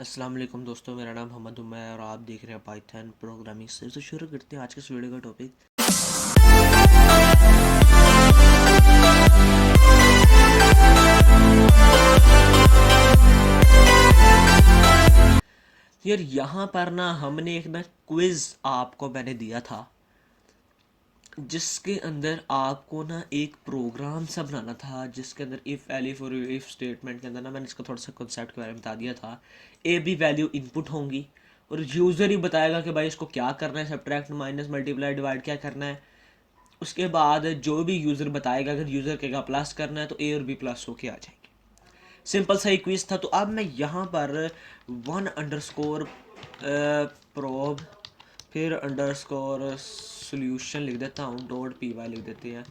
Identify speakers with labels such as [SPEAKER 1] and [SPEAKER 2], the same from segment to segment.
[SPEAKER 1] अस्सलाम वालेकुम दोस्तों, मेरा नाम मोहम्मद उम्मै है और आप देख रहे हैं पाइथन प्रोग्रामिंग से। तो शुरू करते हैं आज के इस वीडियो का टॉपिक। यार यहाँ पर ना हमने एक ना क्विज़ आपको मैंने दिया था, जिसके अंदर आपको ना एक प्रोग्राम सा बनाना था, जिसके अंदर इफ़ एलिफ और इफ़ स्टेटमेंट के अंदर ना मैंने इसका थोड़ा सा कॉन्सेप्ट के बारे में बता दिया था। ए बी वैल्यू इनपुट होंगी और यूज़र ही बताएगा कि भाई इसको क्या करना है, सब्ट्रैक्ट माइनस मल्टीप्लाई डिवाइड क्या करना है। उसके बाद जो भी यूज़र बताएगा, अगर यूज़र कहेगा प्लस करना है तो ए और बी प्लस होके आ जाएंगे। सिंपल सा ही क्विज था। तो अब मैं यहाँ पर वन अंडरस्कोर प्रोब फिर अंडरस्कोर सोल्यूशन लिख देता हूँ, डॉट पी वाई लिख देते हैं।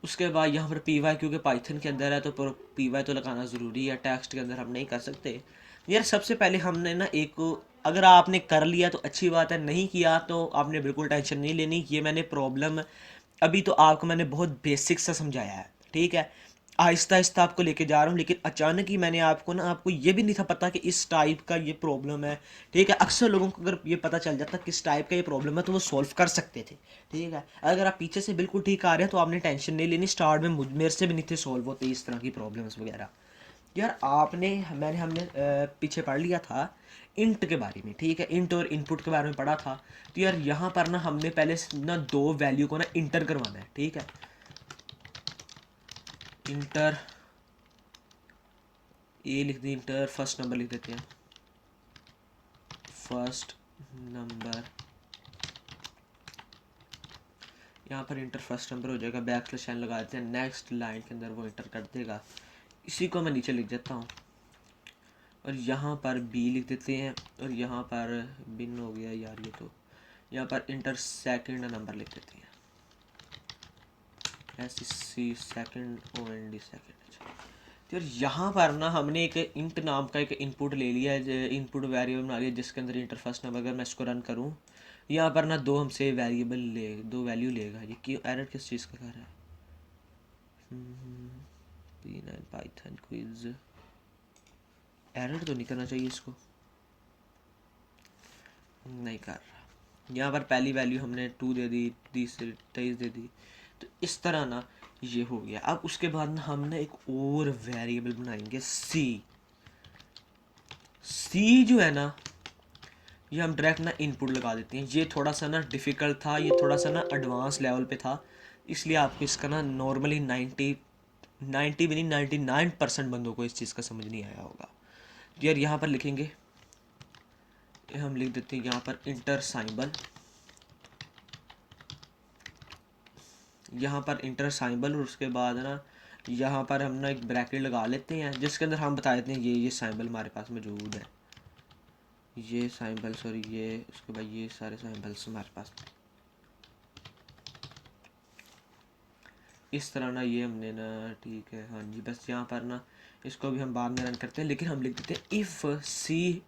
[SPEAKER 1] उसके बाद यहाँ पर पी वाई क्योंकि पाइथन के अंदर है तो पी वाई तो लगाना ज़रूरी है, टेक्स्ट के अंदर हम नहीं कर सकते। यार सबसे पहले हमने ना एक, अगर आपने कर लिया तो अच्छी बात है, नहीं किया तो आपने बिल्कुल टेंशन नहीं लेनी। ये मैंने प्रॉब्लम अभी तो आपको मैंने बहुत बेसिक सा समझाया है, ठीक है। आहिस्ता आहिस्ता आपको लेके जा रहा हूँ, लेकिन अचानक ही मैंने आपको ये भी नहीं था पता कि इस टाइप का ये प्रॉब्लम है, ठीक है। अक्सर लोगों को अगर ये पता चल जाता किस टाइप का ये प्रॉब्लम है तो वो सॉल्व कर सकते थे, ठीक है। अगर आप पीछे से बिल्कुल ठीक आ रहे हैं तो आपने टेंशन नहीं लेनी। स्टार्ट में मेरे से भी नहीं थे सॉल्व होते इस तरह की प्रॉब्लम्स वगैरह। यार हमने पीछे पढ़ लिया था इंट के बारे में, ठीक है। इंट और इनपुट के बारे में पढ़ा था। तो यार यहाँ पर ना हमने पहले ना दो वैल्यू को ना इंटर करवाना है, ठीक है। इंटर ए लिख दी, इंटर फर्स्ट नंबर लिख देते हैं, फर्स्ट नंबर। यहाँ पर इंटर फर्स्ट नंबर हो जाएगा, बैक स्लैश एन लगा देते हैं, नेक्स्ट लाइन के अंदर वो इंटर कर देगा। इसी को मैं नीचे लिख देता हूँ और यहाँ पर बी लिख देते हैं और यहाँ पर बिन हो गया यार ये तो, यहाँ पर इंटर सेकंड नंबर लिख देते हैं, S C second O N D second. तो यार यहाँ पर ना हमने एक इंट नाम का एक इनपुट ले लिया है, इनपुट वेरिएबल बना लिया, जिसके अंदर इंटर फर्स्ट नंबर। अगर मैं इसको रन करूँ यहाँ पर ना दो हमसे वेरिएबल दो वैल्यू लेगा। ये क्यों एरर किस चीज़ का कर रहा है? पाइथन क्विज एरर तो नहीं करना चाहिए, इसको नहीं कर रहा। यहाँ पर पहली वैल्यू हमने 2 दे दी, 23 दे दी। तो इस तरह ना ये हो गया। अब उसके बाद ना हम ना एक और वेरिएबल बनाएंगे सी। सी जो है ना ये हम डायरेक्ट ना इनपुट लगा देते हैं। ये थोड़ा सा ना डिफ़िकल्ट था, ये थोड़ा सा ना एडवांस लेवल पे था, इसलिए आपको इसका ना नॉर्मली 90 भी नहीं 99% बंदों को इस चीज़ का समझ नहीं आया होगा। यार यहाँ पर लिखेंगे, हम लिख देते हैं यहाँ पर इंटर साइंबल, यहाँ पर इंटर साइंबल। और उसके बाद ना यहाँ पर हम ना एक ब्रैकेट लगा लेते हैं, जिसके अंदर हम बता देते हैं ये साइंबल हमारे पास मौजूद है, ये साइंबल सॉरी ये, उसके बाद ये सारे साइंबल्स हमारे पास। इस तरह ना ये हमने ना, ठीक है, हाँ जी। बस यहाँ पर ना इसको भी हम बाद में रन करते हैं, लेकिन हम लिख देते हैं if C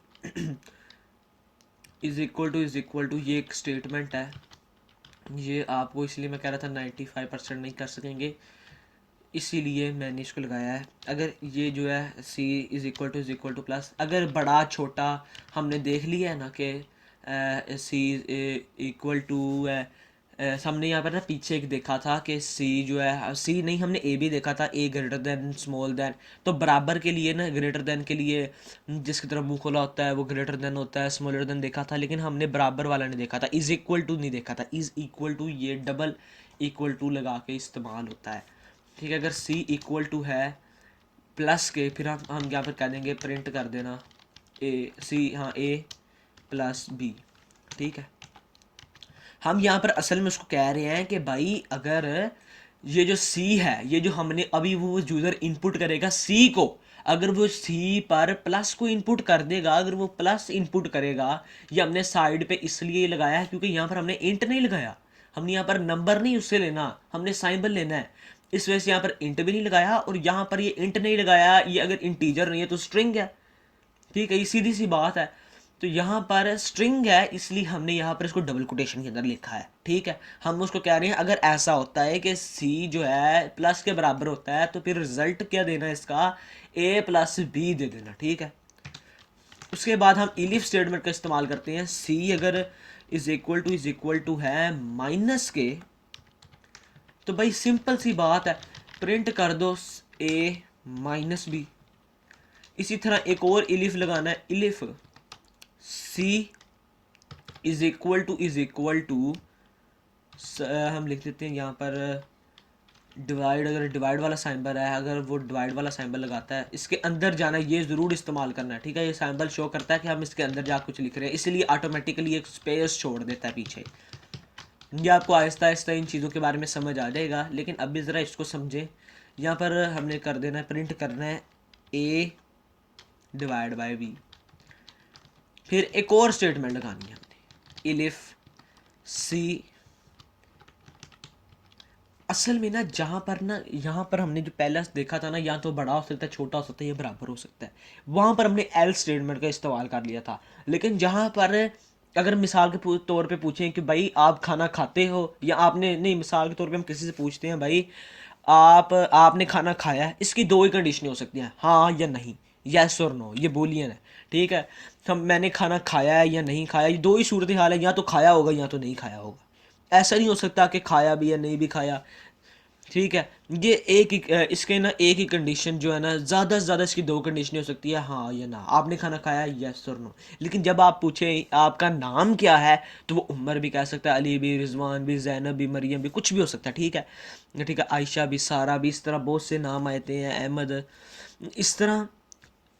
[SPEAKER 1] is equal to ये एक स्टेटमेंट है। ये आपको इसलिए मैं कह रहा था 95% नहीं कर सकेंगे, इसीलिए मैंने इसको लगाया है। अगर ये जो है सी इज़ इक्वल टू प्लस, अगर बड़ा छोटा हमने देख लिया है ना कि सी इक्वल टू है, हमने यहाँ पर ना पीछे एक देखा था कि सी जो है, सी नहीं हमने ए भी देखा था, ए ग्रेटर देन स्मॉल देन। तो बराबर के लिए ना ग्रेटर देन के लिए जिसकी तरफ मुंह खोला होता है वो ग्रेटर देन होता है, स्मॉलर देन देखा था, लेकिन हमने बराबर वाला नहीं देखा था, इज़ इक्वल टू नहीं देखा था। इज़ इक्वल टू ये डबल इक्वल टू लगा के इस्तेमाल होता है, ठीक है। अगर सी इक्वल टू है प्लस के, फिर हम यहाँ पर कह देंगे प्रिंट कर देना ए सी, हाँ ए प्लस बी, ठीक है। हम यहाँ पर असल में उसको कह रहे हैं कि भाई अगर ये जो सी है, ये जो हमने अभी वो यूज़र इनपुट करेगा सी को, अगर वो सी पर प्लस को इनपुट कर देगा, अगर वो प्लस इनपुट करेगा, ये हमने साइड पे इसलिए लगाया है क्योंकि यहाँ पर हमने इंट नहीं लगाया, हमने यहाँ पर नंबर नहीं उससे लेना, हमने साइंबल लेना है। इस वजह से यहाँ पर इंट भी नहीं लगाया और यहाँ पर ये इंट नहीं लगाया। ये अगर इंटीजर नहीं है तो स्ट्रिंग है, ठीक है, ये सीधी सी बात है। तो यहाँ पर स्ट्रिंग है इसलिए हमने यहाँ पर इसको डबल कोटेशन के अंदर लिखा है, ठीक है। हम उसको कह रहे हैं अगर ऐसा होता है कि सी जो है प्लस के बराबर होता है तो फिर रिजल्ट क्या देना इसका, ए प्लस बी दे देना, ठीक है। उसके बाद हम इलिफ स्टेटमेंट का इस्तेमाल करते हैं। सी अगर इज इक्वल टू है माइनस के, तो भाई सिंपल सी बात है, प्रिंट कर दो ए माइनस बी। इसी तरह एक और इलिफ लगाना है, इलिफ सी इज इक्वल टू हम लिख देते हैं यहाँ पर डिवाइड। अगर डिवाइड वाला साइंबल है, अगर वो डिवाइड वाला साइंबल लगाता है, इसके अंदर जाना है, ये ज़रूर इस्तेमाल करना है, ठीक है। ये साइंबल शो करता है कि हम इसके अंदर जा कुछ लिख रहे हैं, इसलिए ऑटोमेटिकली एक स्पेस छोड़ देता है पीछे। ये आपको आहिस्ता आहिस्ता इन चीज़ों के बारे में समझ आ जाएगा, लेकिन अभी ज़रा इसको समझें। यहाँ पर हमने कर देना है, प्रिंट करना है ए डिवाइड बाय बी। फिर एक और स्टेटमेंट लगानी है हमने, इलिफ सी। असल में ना जहाँ पर ना, यहाँ पर हमने जो पहला देखा था ना, या तो बड़ा हो सकता है, छोटा हो सकता है, या बराबर हो सकता है, वहाँ पर हमने एल स्टेटमेंट का इस्तेमाल कर लिया था। लेकिन जहाँ पर अगर मिसाल के तौर पे पूछें कि भाई आप खाना खाते हो, या आपने नहीं, मिसाल के तौर पे हम किसी से पूछते हैं भाई आपने खाना खाया है, इसकी दो ही कंडीशनें हो सकती हैं, हाँ या नहीं, यस और नो, ये बोलियन है, ठीक है। हम मैंने खाना खाया है या नहीं खाया, ये दो ही सूरत हाल है, या तो खाया होगा या तो नहीं खाया होगा। ऐसा नहीं हो सकता कि खाया भी या नहीं भी खाया, ठीक है। ये एक ही इसके ना एक ही कंडीशन जो है ना, ज़्यादा से ज़्यादा इसकी दो कंडीशन हो सकती है, हाँ या ना, आपने खाना खाया, यस और नो। लेकिन जब आप पूछें आपका नाम क्या है, तो वो उमर भी कह सकता है, अली भी, रिजवान भी, जैनब भी, मरियम भी, कुछ भी हो सकता है, ठीक है, ठीक है, आयशा भी, सारा भी, इस तरह बहुत से नाम आते हैं, अहमद, इस तरह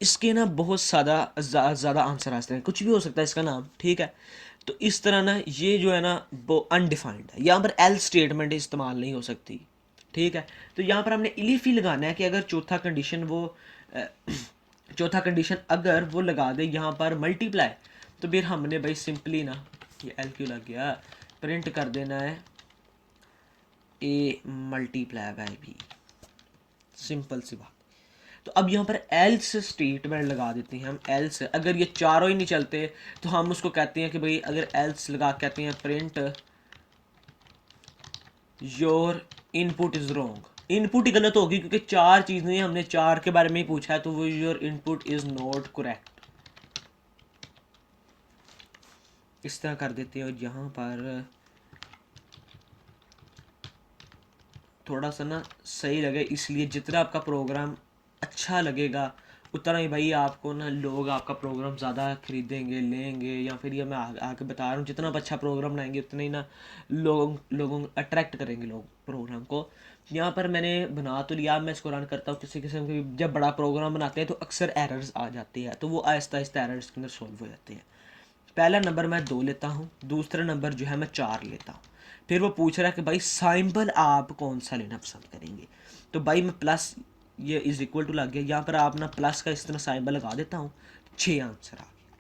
[SPEAKER 1] इसके ना बहुत ज़्यादा आंसर आ सकते हैं, कुछ भी हो सकता है इसका नाम, ठीक है। तो इस तरह ना ये जो है ना वो अनडिफाइंड है, यहाँ पर एल स्टेटमेंट इस्तेमाल नहीं हो सकती, ठीक है। तो यहाँ पर हमने इलिफ ही लगाना है कि अगर चौथा कंडीशन वो चौथा कंडीशन अगर वो लगा दे यहाँ पर मल्टीप्लाई, तो फिर हमने भाई सिंपली ना, ये एल क्यों लग गया, प्रिंट कर देना है A multiply by B, simple सी बात। तो अब यहाँ पर एल्स स्टेटमेंट लगा देते हैं हम। एल्स अगर ये चारों ही नहीं चलते, तो हम उसको कहते हैं कि भाई अगर एल्स लगा कहते हैं print your input is wrong. Input ही गलत होगी क्योंकि चार चीज़ें हमने चार के बारे में ही पूछा है, तो वो your input is not correct, इस तरह कर देते हैं। और यहाँ पर थोड़ा सा ना सही लगे, इसलिए जितना आपका प्रोग्राम अच्छा लगेगा उतना ही भाई आपको ना लोग आपका प्रोग्राम ज़्यादा खरीदेंगे, लेंगे, या फिर ये मैं आगे बता रहा हूँ, जितना आप अच्छा प्रोग्राम बनाएंगे उतना ही ना लोगों अट्रैक्ट करेंगे लोग प्रोग्राम को। यहाँ पर मैंने बना तो लिया, मैं इसको रन करता हूँ, किसी किस्म की जब बड़ा प्रोग्राम बनाते हैं तो अक्सर एरर्स आ जाती है, तो वो आहिस्ता आहिस्ता एरर्स के अंदर सॉल्व हो जाते हैं। पहला नंबर मैं 2 लेता हूँ, दूसरा नंबर जो है मैं 4 लेता हूँ। फिर वो पूछ रहा है कि भाई साइंबल आप कौन सा लेना पसंद करेंगे, तो भाई मैं प्लस, ये इज इक्वल टू लग गया, यहाँ पर आप ना प्लस का इस तरह साइंबल लगा देता हूँ, 6 आंसर आ गया,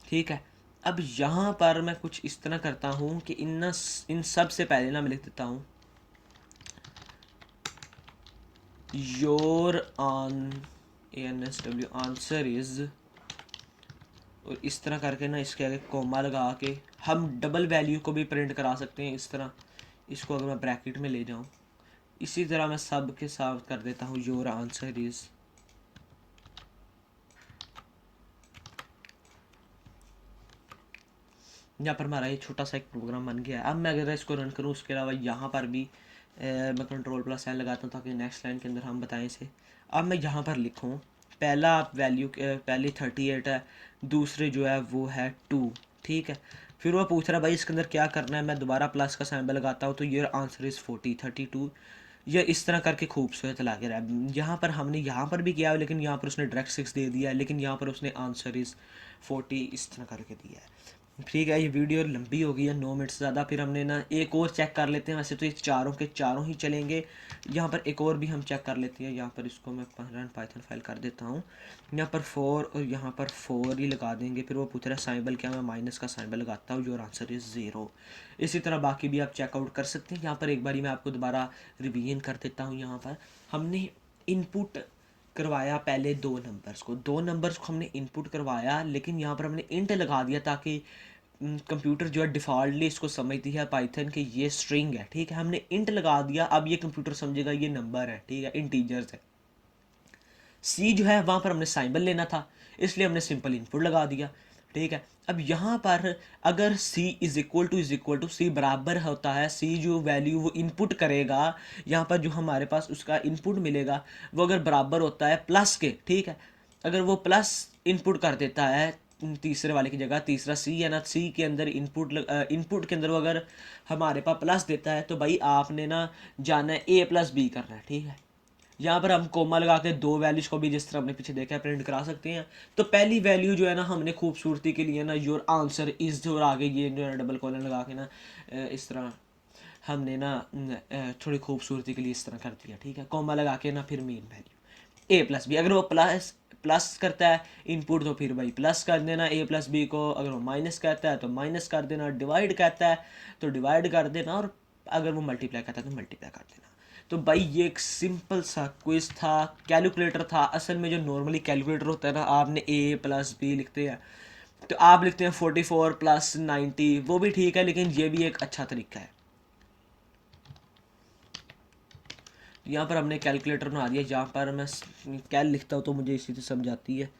[SPEAKER 1] ठीक है। अब यहाँ पर मैं कुछ इस तरह करता हूँ कि इन सब से पहले ना मैं लिख देता हूँ your on ANSW answer is, और इस तरह करके ना इसके आगे कोमा लगा के हम डबल वैल्यू को भी प्रिंट करा सकते हैं इस तरह। इसको अगर मैं ब्रैकेट में ले जाऊं, इसी तरह मैं सब के साथ कर देता हूँ योर आंसर इज। यहाँ पर हमारा ये छोटा सा एक प्रोग्राम बन गया है। अब मैं अगर इसको रन करूँ, उसके अलावा यहाँ पर भी मैं कंट्रोल+N लगाता हूँ ताकि नेक्स्ट लाइन के अंदर हम बताएं इसे। अब मैं यहाँ पर लिखूँ, पहला वैल्यू पहली 38 है, दूसरे जो है वो है 2, ठीक है। फिर वो पूछ रहा है भाई इसके अंदर क्या करना है, मैं दोबारा प्लस का सिंबल लगाता हूँ, तो ये आंसर इज़ 32। ये इस तरह करके खूबसूरत लग रहा है। यहाँ पर हमने यहाँ पर भी किया है, लेकिन यहाँ पर उसने डायरेक्ट 6 दे दिया है, लेकिन यहाँ पर उसने आंसर इज़ 40 इस तरह करके दिया है, ठीक है। ये वीडियो लंबी हो गई है, 9 मिनट से ज़्यादा। फिर हमने ना एक और चेक कर लेते हैं, वैसे तो ये चारों के चारों ही चलेंगे, यहाँ पर एक और भी हम चेक कर लेते हैं। यहाँ पर इसको मैं रन पाइथन फाइल कर देता हूँ, यहाँ पर 4 और यहाँ पर 4 ही लगा देंगे। फिर वो पूछ रहा है साइंबल क्या, मैं माइनस का साइंबल लगाता हूँ, योर आंसर इज़ 0। इसी तरह बाकी भी आप चेकआउट कर सकते हैं। यहाँ पर एक बारी मैं आपको दोबारा रिवीजन कर देता हूँ। यहाँ पर हमने इनपुट करवाया पहले दो नंबर्स को हमने इनपुट करवाया, लेकिन यहाँ पर हमने इंट लगा दिया ताकि कंप्यूटर जो है डिफ़ॉल्टली इसको समझती है पाइथन कि ये स्ट्रिंग है, ठीक है। हमने इंट लगा दिया, अब ये कंप्यूटर समझेगा ये नंबर है, ठीक है, इंटीजर्स है। सी जो है वहाँ पर हमने सिंबल लेना था, इसलिए हमने सिंपल इनपुट लगा दिया, ठीक है। अब यहाँ पर अगर सी इज इक्वल टू सी बराबर होता है, सी जो वैल्यू वो इनपुट करेगा, यहाँ पर जो हमारे पास उसका इनपुट मिलेगा वो अगर बराबर होता है प्लस के, ठीक है, अगर वो प्लस इनपुट कर देता है तीसरे वाले की जगह, तीसरा सी है ना, सी के अंदर इनपुट के अंदर वो अगर हमारे पास प्लस देता है तो भाई आपने ना जाना है ए प्लस बी करना है, ठीक है। यहाँ पर हम कोमा लगा के दो वैल्यूज को भी जिस तरह हमने पीछे देखा है प्रिंट करा सकते हैं। तो पहली वैल्यू जो है ना हमने खूबसूरती के लिए ना योर आंसर इज और आगे ये जो है डबल कॉलन लगा के ना इस तरह हमने ना थोड़ी खूबसूरती के लिए इस तरह कर दिया, ठीक है। कोमा लगा के ना फिर मेन वैल्यू ए प्लस बी, अगर वो प्लस प्लस करता है इनपुट तो फिर भाई प्लस कर देना ए प्लस बी को, अगर वो माइनस कहता है तो माइनस कर देना, डिवाइड कहता है तो डिवाइड कर देना, और अगर वो मल्टीप्लाई करता है तो मल्टीप्लाई कर देना। तो भाई ये एक सिंपल सा क्विज था, कैलकुलेटर था। असल में जो नॉर्मली कैलकुलेटर होता है ना, आपने ए प्लस बी लिखते हैं तो आप लिखते हैं 44 प्लस 90, वो भी ठीक है, लेकिन ये भी एक अच्छा तरीका है। यहाँ पर हमने कैलकुलेटर बना दिया, जहाँ पर मैं कैल लिखता हूँ तो मुझे इसी से समझ आती है।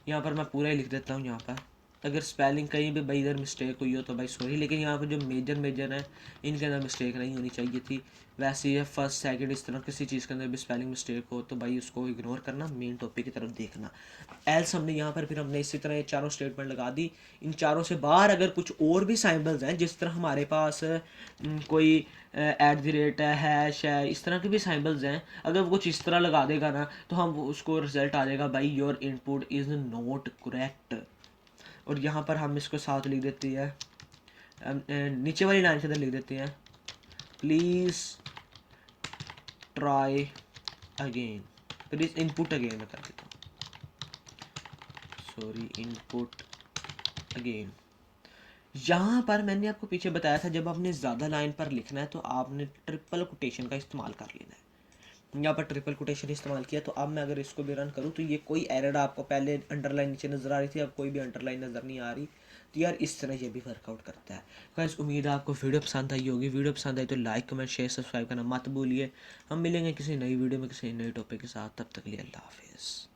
[SPEAKER 1] यहाँ पर मैं पूरा ही लिख देता हूँ। यहाँ पर अगर स्पेलिंग कहीं भी भाई इधर मिस्टेक हुई हो तो भाई सॉरी, लेकिन यहाँ पर जो मेजर है इनके अंदर मिस्टेक नहीं होनी चाहिए थी। वैसे ये फर्स्ट सेकंड इस तरह किसी चीज़ के अंदर भी स्पेलिंग मिस्टेक हो तो भाई उसको इग्नोर करना, मेन टॉपिक की तरफ देखना। एल्स हमने यहाँ पर फिर हमने इसी तरह ये चारों स्टेटमेंट लगा दी। इन चारों से बाहर अगर कुछ और भी साइंबल्स हैं, जिस तरह हमारे पास कोई एट द रेट है, हैश है, इस तरह के भी साइंबल्स हैं, अगर वो कुछ इस तरह लगा देगा ना तो हम उसको रिजल्ट आ जाएगा भाई your input is not correct. और यहाँ पर हम इसको साथ लिख देते हैं, नीचे वाली लाइन के अंदर लिख देते हैं please try again, please input again मैं कर देता हूँ, सॉरी इनपुट अगेन। यहाँ पर मैंने आपको पीछे बताया था जब आपने ज़्यादा लाइन पर लिखना है तो आपने ट्रिपल कोटेशन का इस्तेमाल कर लेना है। यहाँ पर ट्रिपल कोटेशन इस्तेमाल किया, तो अब मैं अगर इसको भी रन करूँ तो ये कोई एरर आपको पहले अंडरलाइन नीचे नज़र आ रही थी, अब कोई भी अंडरलाइन नज़र नहीं आ रही। तो यार इस तरह ये भी वर्कआउट करता है। गाइस उम्मीद है आपको वीडियो पसंद आई होगी। वीडियो पसंद आई तो लाइक कमेंट शेयर सब्सक्राइब करना मत भूलिए। हम मिलेंगे किसी नई वीडियो में किसी नए टॉपिक के साथ, तब तक के लिए अल्लाह हाफिज़।